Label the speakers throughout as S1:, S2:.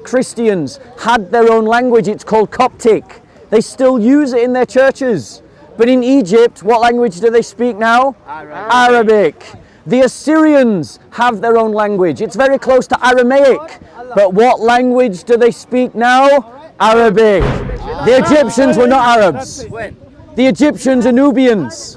S1: Christians had their own language. It's called Coptic. They still use it in their churches. But in Egypt, what language do they speak now? Arabic. The Assyrians have their own language. It's very close to Aramaic. But what language do they speak now? Arabic. The Egyptians were not Arabs. The Egyptians are Nubians.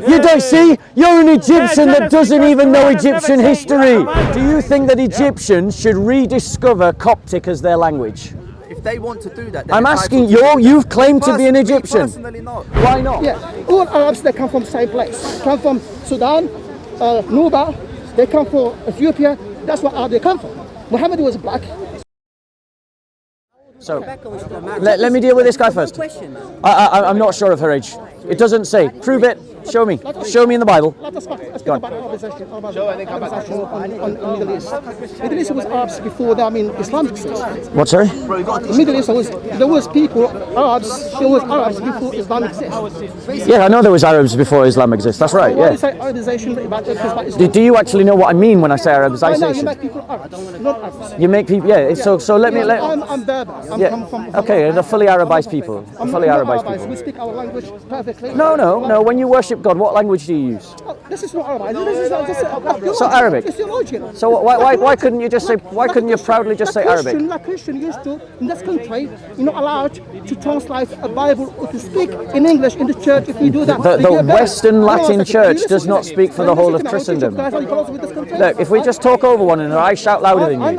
S1: You don't see? You're an Egyptian that doesn't even know Egyptian history. Do you think that Egyptians should rediscover Coptic as their language?
S2: If they want to do that,
S1: I'm asking you. You've claimed to be an Egyptian.
S2: Personally not.
S1: Why not?
S3: Yeah, all Arabs, they come from the same place. Come from Sudan, Nuba, they come from Ethiopia. That's where they come from. Mohammed was black.
S1: So, let me deal with this guy first. I'm not sure of her age. It doesn't say. Prove it. Show me. Show me in the Bible.
S3: Let us speak about Arabisation, on Middle East. Middle East was Arabs before Islam existed.
S1: What, sorry?
S3: Middle East there was Arabs before Islam existed.
S1: Yeah, I know there was Arabs before Islam existed. That's right,
S3: Why
S1: yeah.
S3: say Arabization about Islam?
S1: Do you actually know what I mean when I say Arabization?
S3: No, you make people Arabs, not Arabs.
S1: You make people, yeah. So let me.
S3: I'm Berber. I'm from
S1: Okay, the fully Arabized people. Fully Arabized people.
S3: We speak our language perfectly.
S1: No. When you worship God, what language do you use?
S3: This is not Arabic. This is
S1: So Arabic.
S3: It's theological.
S1: So why couldn't you just say? Why couldn't you proudly just say Arabic?
S3: Like Christian used to in this country, you're not allowed to translate a Bible or to speak in English in the church. If you do that,
S1: The Western Latin Church does not speak for the whole of Christendom. Look, if we just talk over one another, I shout louder than you.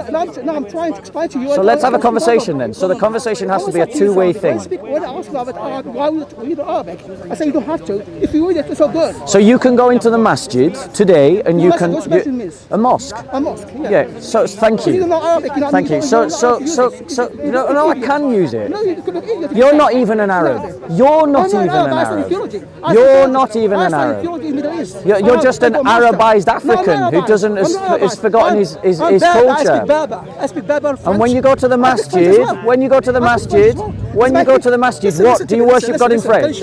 S3: No, I'm trying to explain to you.
S1: So let's have a conversation then. So the conversation has to be a two-way thing.
S3: When I ask you about Arabic, why would you read Arabic? I say you don't have to. If you read it, it's so good.
S1: So you can go into the masjid today and you can a mosque.
S3: A mosque.
S1: Yeah. So thank you. Thank you. So no, I can use it. You're not even an Arab. You're not even an Arab. You're not even an Arab. You're just an Arabized African who has forgotten his culture.
S3: I speak Berber.
S1: And when you go to the masjid, what do you worship God in French?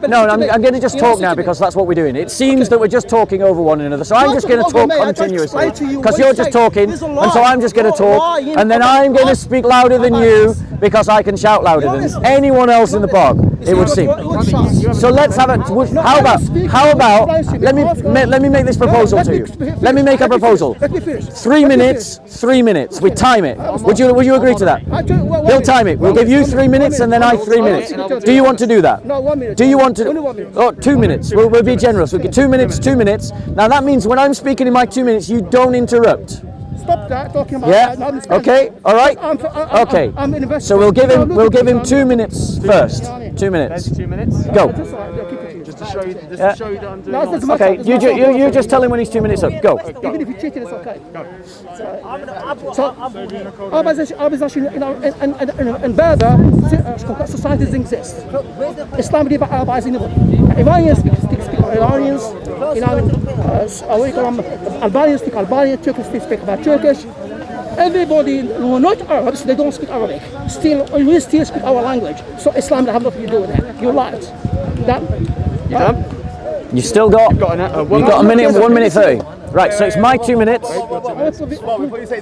S1: No, I'm going to just talk now because that's what we're doing. It seems that we're just talking over one another, so I'm just going to talk continuously because you're just talking, and so I'm just going to talk, and then I'm going to speak louder than you because I can shout louder than anyone else in the park. It would seem. So let's have it. How about? Let me make this proposal to you. Let me make a proposal. 3 minutes. 3 minutes. We time it. Would you agree to that? He'll time it. We'll give you 3 minutes and then I 3 minutes. Do you want to do that?
S3: No, 1 minute.
S1: Do you want to? Oh, 2 minutes. We'll be generous. We'll get 2 minutes. 2 minutes. Now that means when I'm speaking in my 2 minutes, you don't interrupt.
S3: Stop that talking about
S1: that.
S3: Yeah.
S1: Okay. All right. Okay. So we'll give him 2 minutes first. 2 minutes.
S2: 2 minutes.
S1: Go.
S2: Just to show you that I'm doing.
S1: Okay. You just tell him when he's 2 minutes up. Go.
S3: Even if you cheat, it's okay. So Arabization in Berber societies exist. Islam never Arabized anybody. Iranians speak Iranians. Albanians speak Albanian. Turkish speak about Turkish. Everybody who are not Arabs, they don't speak Arabic. We still speak our language. So Islam have nothing to do with that. You're right.
S2: You done?
S1: You still got. You've got a minute. 1 minute 30. Right. So it's my 2 minutes.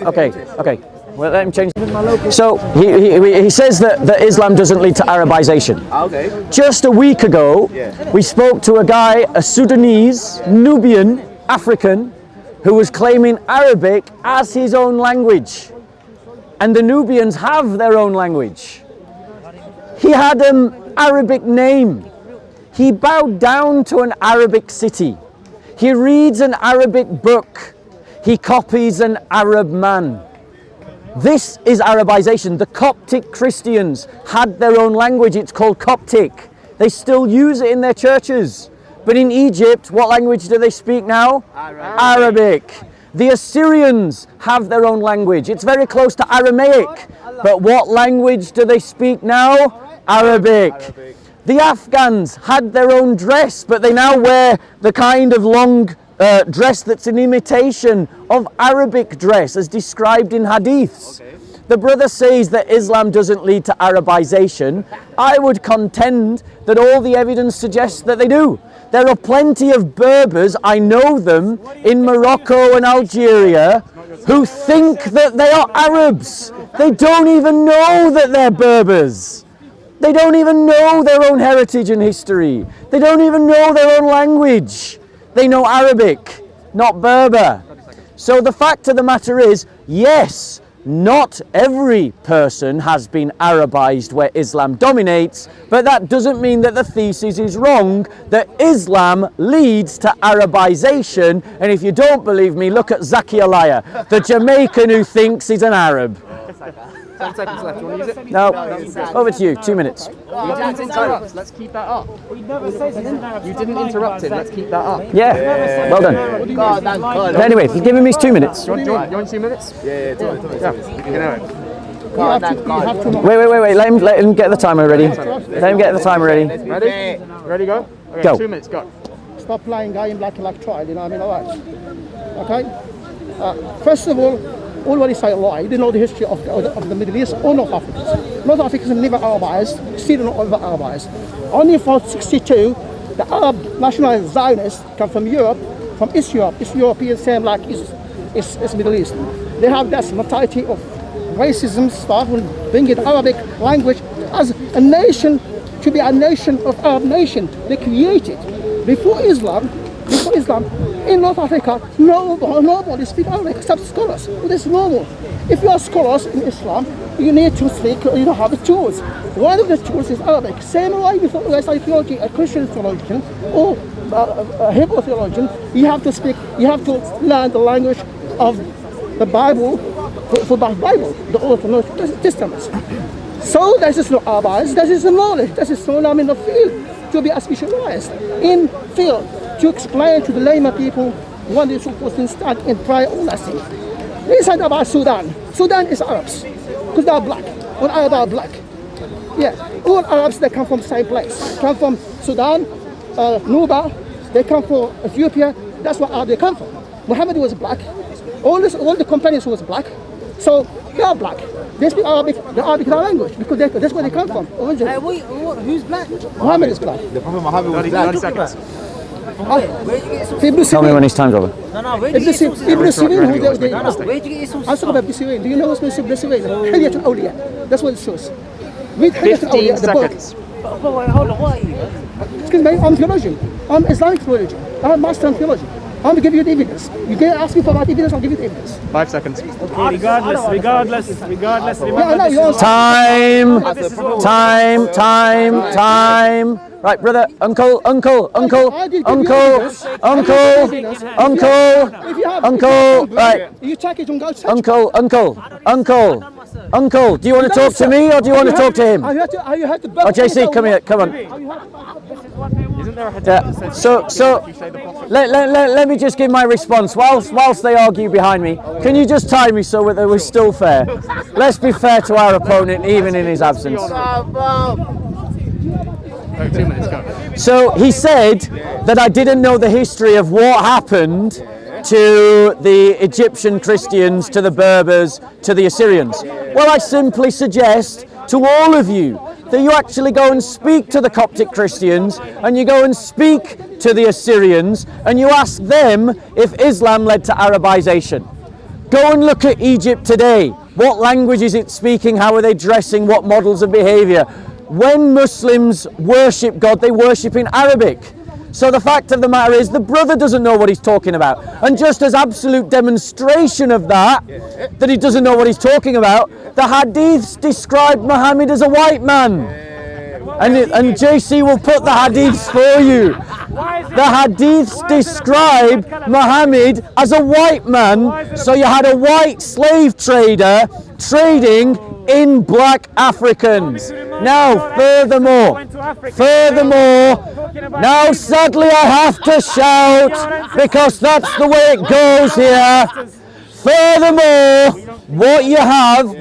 S1: Okay. Well, let him change. So he says that Islam doesn't lead to Arabization.
S2: Okay.
S1: Just a week ago, we spoke to a guy, a Sudanese, Nubian, African, who was claiming Arabic as his own language. And the Nubians have their own language. He had an Arabic name. He bowed down to an Arabic city. He reads an Arabic book. He copies an Arab man. This is Arabization. The Coptic Christians had their own language. It's called Coptic. They still use it in their churches. But in Egypt, what language do they speak now? Arabic. The Assyrians have their own language. It's very close to Aramaic. But what language do they speak now? Arabic. The Afghans had their own dress, but they now wear the kind of long dress that's an imitation of Arabic dress as described in hadiths. The brother says that Islam doesn't lead to Arabization. I would contend that all the evidence suggests that they do. There are plenty of Berbers, I know them, in Morocco and Algeria, who think that they are Arabs. They don't even know that they're Berbers. They don't even know their own heritage and history. They don't even know their own language. They know Arabic, not Berber. So the fact of the matter is, yes, not every person has been Arabized where Islam dominates, but that doesn't mean that the thesis is wrong, that Islam leads to Arabization. And if you don't believe me, look at Zaki Alaya, the Jamaican who thinks he's an Arab.
S2: 10 seconds left. Do you want to use it?
S1: No, over to you, 2 minutes.
S2: You didn't interrupt. Let's keep that up. You didn't interrupt him. Let's keep that up.
S1: Yeah, well done. Anyway, give him his 2 minutes.
S2: You want 2 minutes?
S4: Yeah, do it.
S2: You know it.
S1: Wait, let him get the timer ready. Let him get the timer ready.
S2: Ready? Ready, go? Okay,
S1: Go.
S2: 2 minutes, go.
S3: Stop playing game like trial, you know what I mean? All right. Okay? First of all, already say a lie. You didn't know the history of the Middle East or North Africans. North Africans are never Arabized, still not over Arabized. Only for 62, the Arab national Zionists come from Europe, from East Europe. East European, same like East Middle East. They have that mentality of racism stuff and bringing Arabic language as a nation to be a nation of Arab nation. They created before Islam, in North Africa, nobody speaks Arabic except scholars. This is normal. If you are scholars in Islam, you need to speak, you have the tools. One of the tools is Arabic. Same way before you are a Christian theologian or a Hebrew theologian, you have to speak, you have to learn the language of the Bible, for the Bible, the Old Testament. So this is not Arabized, this is the knowledge, this is so I'm in the field to be specialized in field to explain to the layman people what is supposed to start in prior all that thing. They said about Sudan. Sudan is Arabs because they are black. All Arabs are black. Yeah, all Arabs they come from the same place. Come from Sudan, Nuba. They come from Ethiopia. That's where they come from. Mohammed was black. All the companions was black. So they are black. They speak Arabic, the Arabic language because that's where they come from originally.
S4: Who's black?
S3: Mohammed is black.
S4: The Prophet Muhammad was black.
S2: 30 seconds.
S1: Tell me when his time's over.
S4: No, where did you get your sources?
S3: Ibn Sirin,
S4: Where did you get your sources?
S3: I'm talking about Ibn Sirin. Do you know what's Ibn Sirin? Hilyatul Awliya. That's what it shows. Read Hilyatul
S2: 15
S3: Awliya, the book.
S2: seconds.
S4: But wait, hold on, what are you?
S3: Excuse me, I'm theologian. I'm Islamic theologian. I'm a master in theology. I'm going to give you the evidence. You can ask me for about evidence, I'll give you the evidence.
S2: 5 seconds.
S5: Regardless.
S3: Yeah, no, you're
S1: Time. Right, brother, uncle. Right,
S3: you take it and go to
S1: uncle. Do you want to talk to me or do you want to talk to him?
S3: Are you had to
S1: Oh, JC, come here, come on.
S2: Isn't there a hadith
S1: Yeah.
S2: that says
S1: So
S2: if you say the Prophet?
S1: let me just give my response whilst they argue behind me. Can you just time me so that we're still fair? Let's be fair to our opponent even in his absence.
S2: 2 minutes, go.
S1: So he said that I didn't know the history of what happened to the Egyptian Christians, to the Berbers, to the Assyrians. Well, I simply suggest to all of you that you actually go and speak to the Coptic Christians and you go and speak to the Assyrians and you ask them if Islam led to Arabization. Go and look at Egypt today. What language is it speaking? How are they dressing? What models of behavior? When Muslims worship God, they worship in Arabic. So the fact of the matter is the brother doesn't know what he's talking about. And just as absolute demonstration of that he doesn't know what he's talking about, the hadiths describe Muhammad as a white man. And JC will put the hadiths for you. The hadiths describe Muhammad as a white man. So you had a white slave trader trading in black Africans. Now, furthermore, now sadly I have to shout because that's the way it goes here. Furthermore, what you have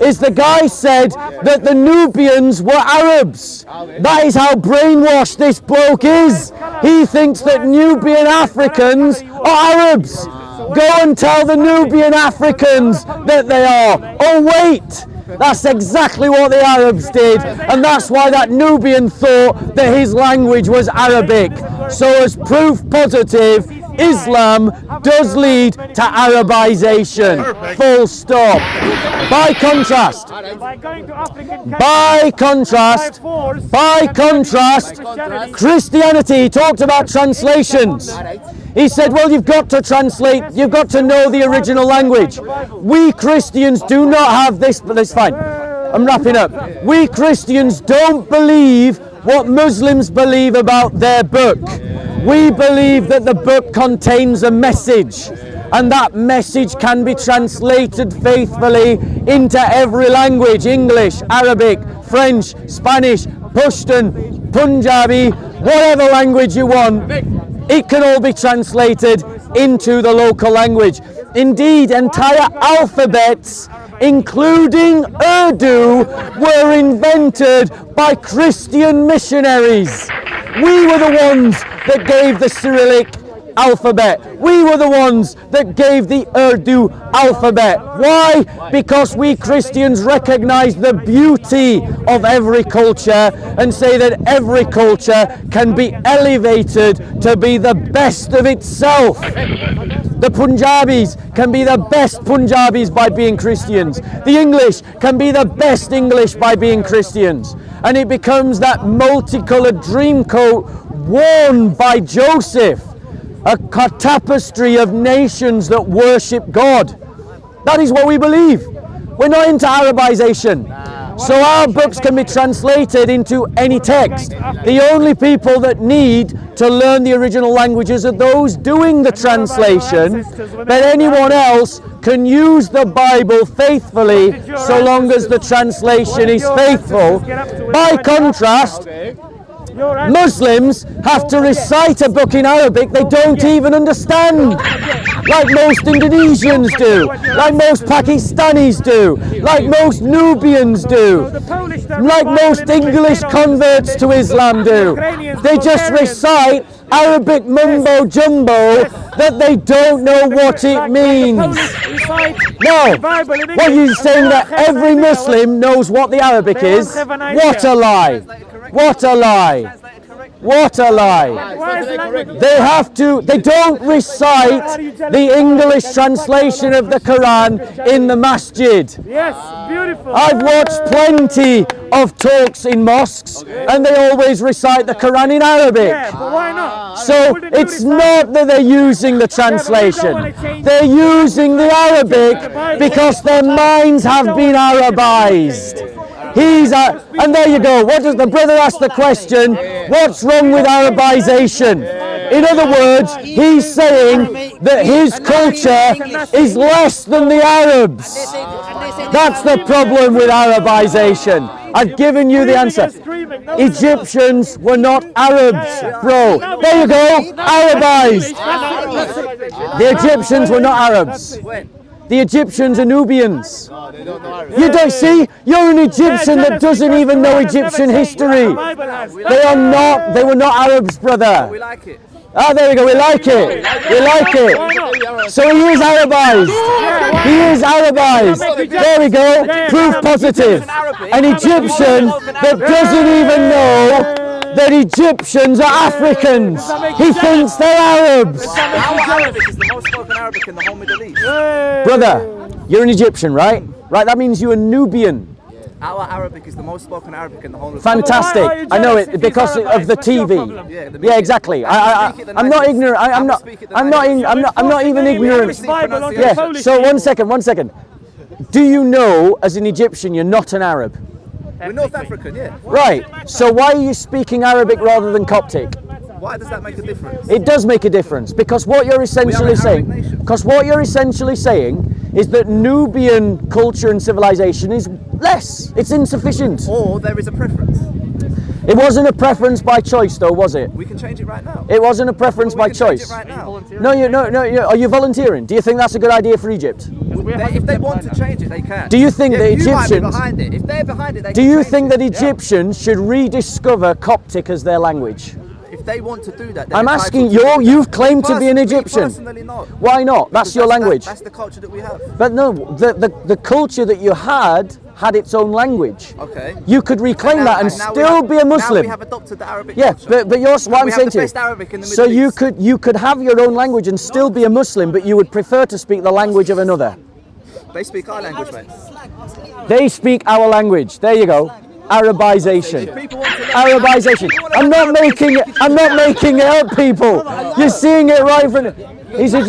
S1: is the guy said that the Nubians were Arabs. That is how brainwashed this bloke is. He thinks that Nubian Africans are Arabs. Go and tell the Nubian Africans that they are. Oh wait, That's exactly what the Arabs did, and that's why that Nubian thought that his language was Arabic. So as proof positive, Islam does lead to Arabization. Full stop. By contrast,
S5: By going to African
S1: by contrast, by contrast, Christianity, he talked about translations. He said, well, you've got to translate, you've got to know the original language. We Christians do not have this, but it's fine. I'm wrapping up. We Christians don't believe what Muslims believe about their book. We believe that the book contains a message, and that message can be translated faithfully into every language: English, Arabic, French, Spanish, Pashtun, Punjabi, whatever language you want. It can all be translated into the local language. Indeed, entire alphabets, including Urdu, were invented by Christian missionaries. We were the ones that gave the Cyrillic alphabet. We were the ones that gave the Urdu alphabet. Why? Because we Christians recognize the beauty of every culture and say that every culture can be elevated to be the best of itself. The Punjabis can be the best Punjabis by being Christians. The English can be the best English by being Christians. And it becomes that multicolored dream coat worn by Joseph, a tapestry of nations that worship God. That is what we believe. We're not into Arabization. So our books can be translated into any text. The only people that need to learn the original languages are those doing the translation, but anyone else can use the Bible faithfully so long as the translation is faithful. By contrast, Muslims have to recite a book in Arabic they don't even understand, like most Indonesians do, like most Pakistanis do, like most Nubians do, like most English converts to Islam do. They just recite Arabic mumbo jumbo that they don't know what it means. No, what you're saying that every Muslim knows what the Arabic is? What a lie! What a lie! What a lie! They don't recite the English translation of the Quran in the masjid.
S5: Yes, beautiful.
S1: I've watched plenty of talks in mosques and they always recite the Quran in Arabic.
S5: Yeah, but why not?
S1: So it's not that they're using the translation. They're using the Arabic because their minds have been Arabized. And there you go. What does the brother ask the question? What's wrong with Arabization? In other words, he's saying that his culture is less than the Arabs. That's the problem with Arabization. I've given you the answer. Egyptians were not Arabs, bro. There you go. Arabized. The Egyptians were not Arabs. The Egyptians are Nubians. You don't see? You're an Egyptian that doesn't even know Egyptian history. They were not Arabs, brother.
S2: We like it.
S1: Ah, there we go. We like it. We like it. So he is Arabized. He is Arabized. There we go. Proof positive. An Egyptian that doesn't even know that Egyptians are Africans. He thinks they're Arabs.
S2: Our Arabic is the most spoken Arabic in the whole Middle East.
S1: Brother, you're an Egyptian, right? Right, that means you're Nubian.
S2: Our Arabic is the most spoken Arabic in the whole of
S1: Fantastic. I know it because of the TV. Yeah, exactly. I'm not ignorant. I'm not even ignorant. Yeah. So one second. Do you know, as an Egyptian, you're not an Arab?
S2: We're North African, yeah.
S1: Right. So why are you speaking Arabic rather than Coptic?
S2: Why does that make a difference?
S1: It does make a difference because what you're essentially saying, is that Nubian culture and civilization is less. It's insufficient.
S2: Or there is a preference.
S1: It wasn't a preference by choice, though, was it?
S2: We can change it right now.
S1: It wasn't a preference by choice.
S2: Right now.
S1: No. Are you volunteering? Do you think that's a good idea for Egypt?
S2: If they want to change it, they can.
S1: Do you think that
S2: You might be
S1: Egyptians?
S2: behind it. If they're behind it, they
S1: Do
S2: can
S1: you
S2: change
S1: think
S2: it.
S1: that Egyptians should rediscover Coptic as their language?
S2: If they want to do that, they're
S1: I'm
S2: entitled
S1: asking
S2: to
S1: you.
S2: do that.
S1: You've claimed to be an
S2: Me
S1: Egyptian.
S2: personally not.
S1: Why not? That's your language.
S2: That's the culture that we have.
S1: But no, the culture that you had had its own language,
S2: Okay.
S1: you could reclaim that and
S2: now
S1: still be a
S2: Now
S1: Muslim.
S2: we have adopted the Arabic
S1: Yeah,
S2: culture.
S1: but what I'm
S2: we have
S1: saying
S2: the
S1: to you.
S2: best Arabic in the
S1: So
S2: Middle East.
S1: you could have your own language and still be a Muslim, but you would prefer to speak the language of another.
S2: They speak our language, mate.
S1: They speak our language. There you go. Arabisation.
S2: People want to learn
S1: Arabisation. I'm not making it up, people. You're seeing it right from. He said,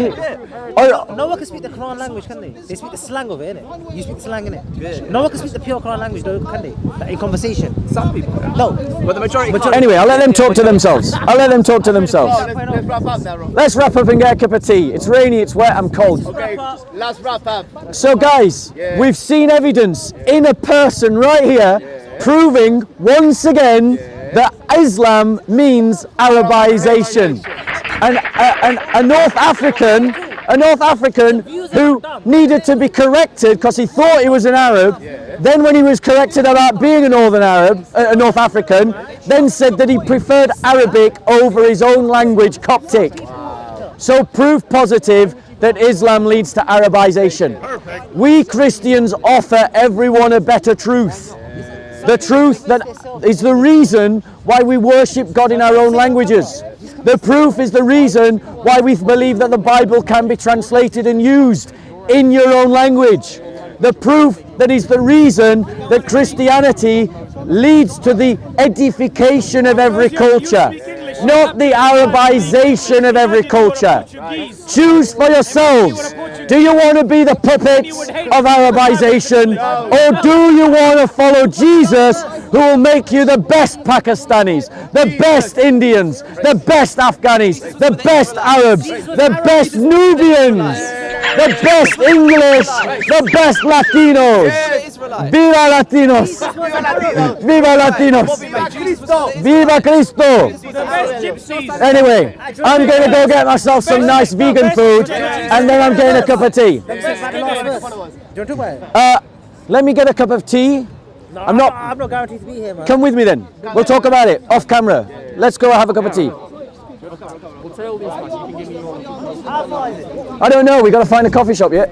S4: No one can speak the Quran language, can they? They speak the slang of it, innit? You speak the slang, innit? Yeah. No one can speak the pure Quran language, though, can they? Like in conversation.
S2: Some people can.
S4: No.
S2: But the majority can't.
S1: anyway, I'll let them talk to themselves. I'll let them talk to themselves.
S6: Let's wrap up now, Rob.
S1: Let's wrap up and get a cup of tea. It's rainy, it's wet, I'm cold.
S6: Okay, let's wrap up.
S1: So guys, we've seen evidence in a person right here proving once again that Islam means Arabization. And a North African who needed to be corrected because he thought he was an Arab, then when he was corrected about being a North African, then said that he preferred Arabic over his own language, Coptic. So proof positive that Islam leads to Arabization. We Christians offer everyone a better truth. The truth that is the reason why we worship God in our own languages. The proof is the reason why we believe that the Bible can be translated and used in your own language. The proof that is the reason that Christianity leads to the edification of every culture, not the Arabization of every culture. Choose for yourselves. Do you want to be the puppets of Arabization, or do you want to follow Jesus, who will make you the best Pakistanis, the best Indians, the best Afghanis, the best Arabs, the best Nubians, the best English, the best Latinos? Viva Latinos! Viva Latinos! Viva Cristo! Anyway, I'm going to go get myself some nice vegan food, and then I'm getting a cup of tea. Let me get a cup of tea. I'm not
S4: guaranteed to be here, man.
S1: Come with me then. We'll talk about it off camera. Let's go have a cup of tea. I don't know. We got to find a coffee shop yet.